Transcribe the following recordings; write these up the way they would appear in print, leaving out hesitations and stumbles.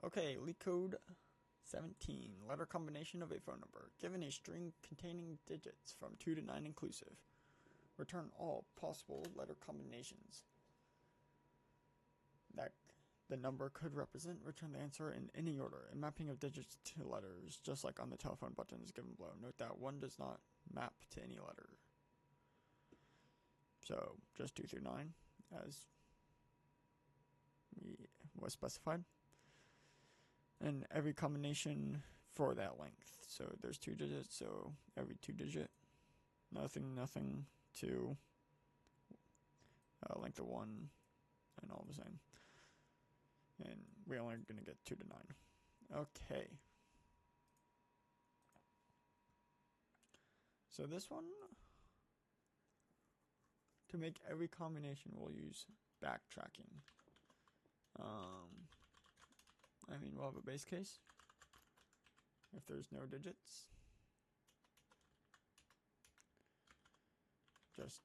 Okay, Leet code 17. Letter combination of a phone number. Given a string containing digits from 2 to 9 inclusive. Return all possible letter combinations that the number could represent. Return the answer in any order. A mapping of digits to letters, just like on the telephone button, is given below. Note that 1 does not map to any letter. So, just 2 through 9, as was specified. And every combination for that length. So there's 2 digits, so every 2 digit. Nothing, 2, length of 1, and all the same. And we're only going to get 2 to 9. Okay. So this one, to make every combination, we'll use backtracking. We'll have a base case. If there's no digits, just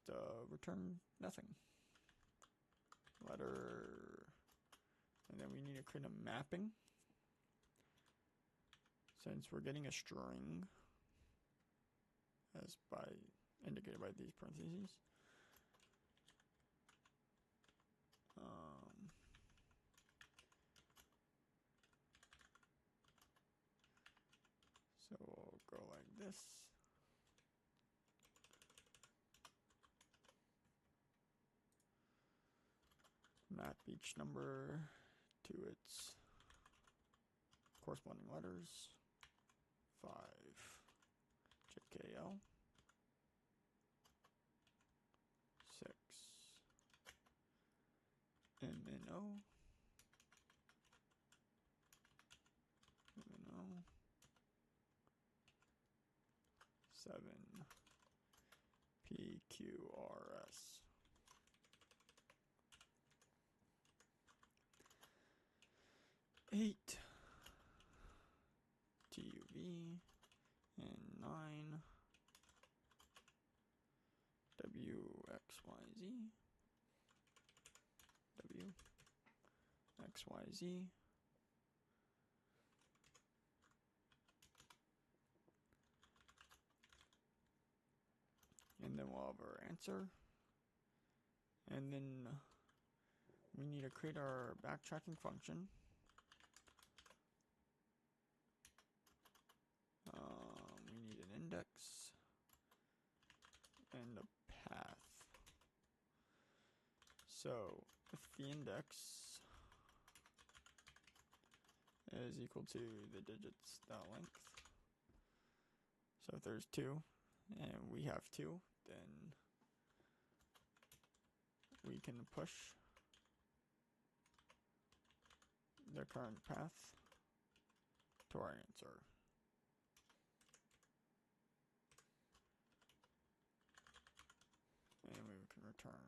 return nothing. Letter, and then we need to create a mapping. Since we're getting a string, as indicated by these parentheses. So we'll go like this. Map each number to its corresponding letters. 5 JKL. 6 MNO. MNO. 7 PQRS. 8 TUV, and 9 WXYZ. WXYZ. And then we'll have our answer. And then we need to create our backtracking function. We need an index and a path. So if the index is equal to the digits that length, so if there's 2 and we have 2, then we can push the current path to our answer. And we can return.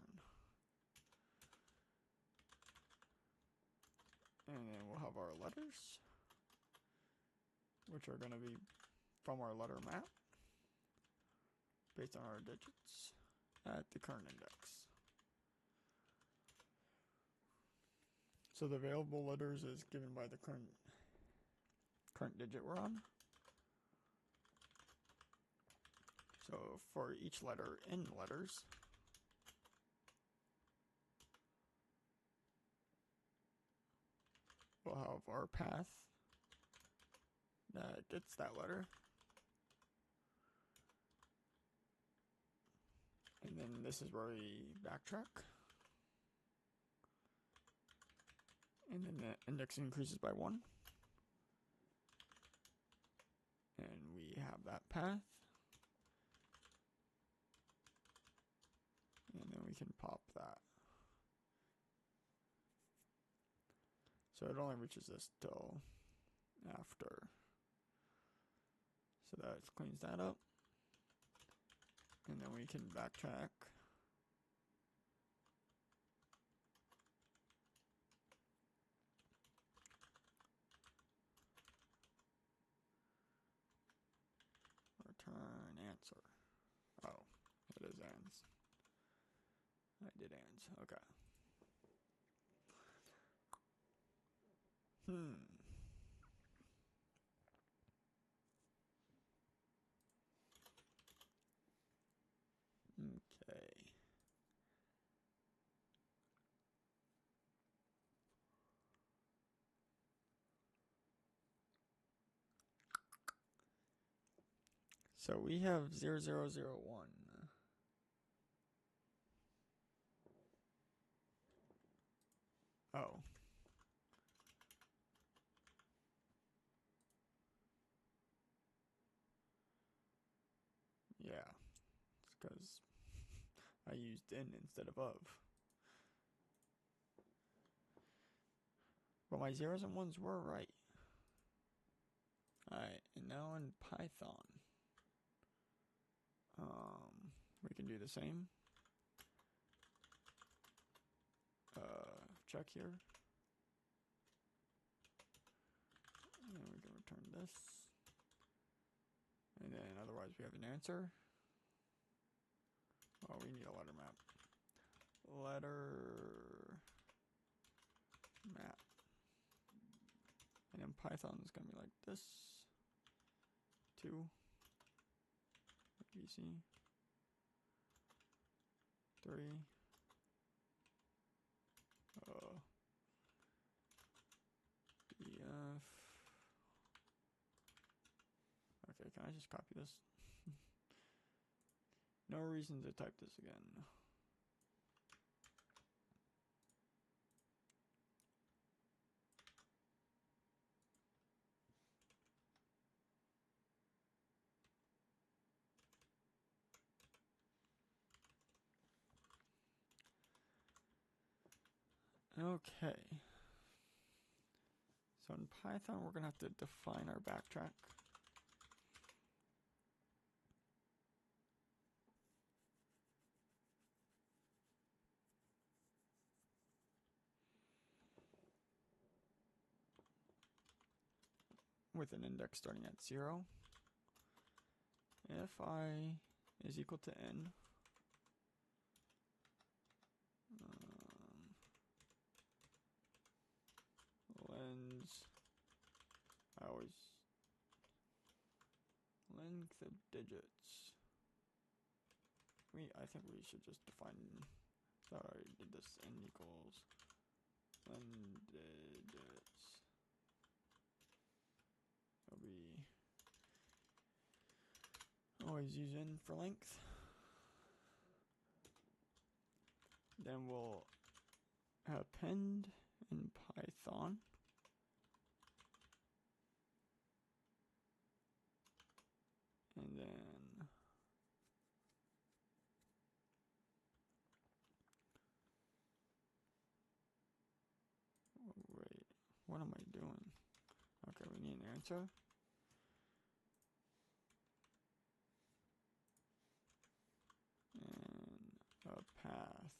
And then we'll have our letters, which are going to be from our letter map, based on our digits at the current index. So the available letters is given by the current digit we're on. So for each letter in letters, we'll have our path that gets that letter. And then this is where we backtrack. And then the index increases by 1. And we have that path. And then we can pop that. So it only reaches this till after. So that cleans that up. And then we can backtrack. Return answer. Oh, it is ands. I did ands. Okay. So we have 0001. Oh. Yeah. It's because I used in instead of of. But my zeros and ones were right. Alright, and now in Python. We can do the same. Check here. And we can return this. And then otherwise we have an answer. Oh, we need a letter map. Letter map. And in Python it's gonna be like this. 2. BC. 3. BF. Okay, can I just copy this? No reason to type this again. Okay. So in Python, we're going to have to define our backtrack. With an index starting at 0. If I is equal to n, length of digits. I think we should just define. Thought I already did this. N equals length digits. It'll be always use n for length. Then we'll append in Python. And then wait, what am I doing? Okay, we need an answer. And a path.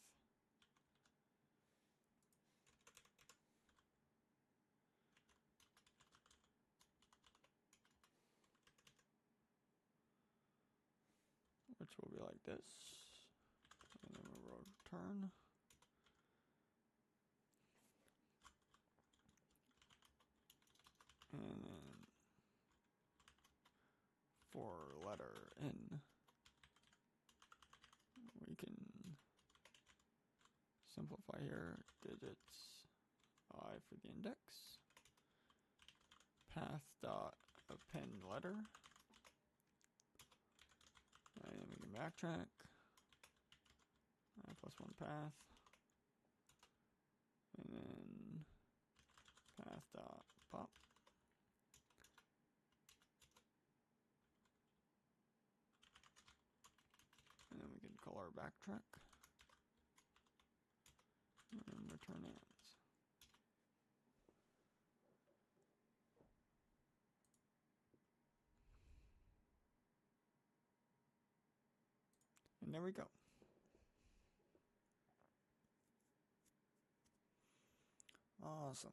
Which will be like this. And then we'll return. And then for letter N, we can simplify here. Digits I for the index. Path dot append letter. And then we can backtrack. +1 path. And then path dot pop. And then we can call our backtrack. And return ends. And there we go. Awesome.